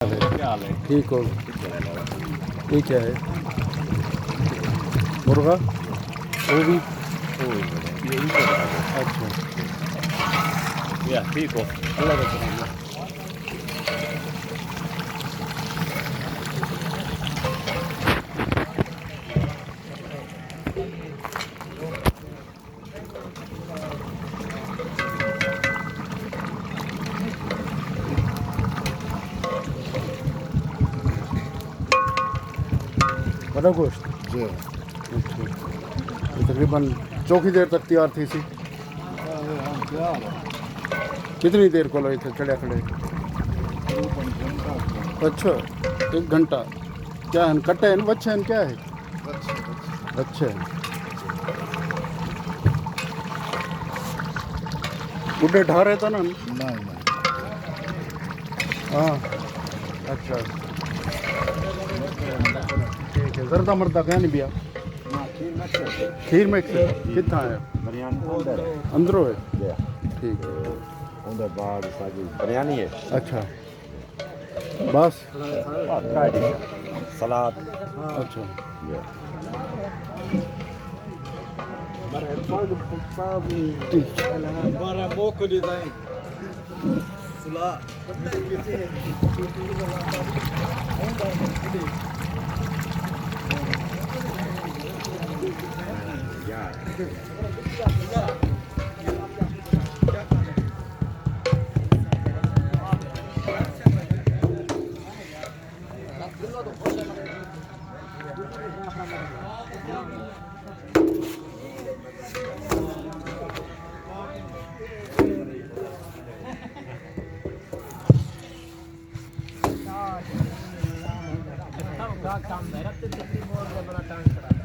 क्या हाल है? ठीक हो। ये क्या है? मुर्गा वो भी ये उनको बता दो। अच्छा। या ठीक हो। अल्लाह का शुक्र। बड़ा गोश्त जी अच्छा। ये तकरीबन चौकी देर तक तैयार थी सी। कितनी देर को लगे थे चढ़े खड़े? अच्छा 1 घंटा। क्या है कट्टे हैं बच्चे हैं क्या है? अच्छे हैं। बुढ़े ठा रहे था ना? नहीं हाँ अच्छा ठीक है। जरदा मरदा क्या नहीं बिया? खीर में कितना है? अंदरों है ठीक है। उधर बाद बिरयानी है। अच्छा बस सलाद अच्छा ठीक काम है रखते थे मोर का बड़ा टांग करा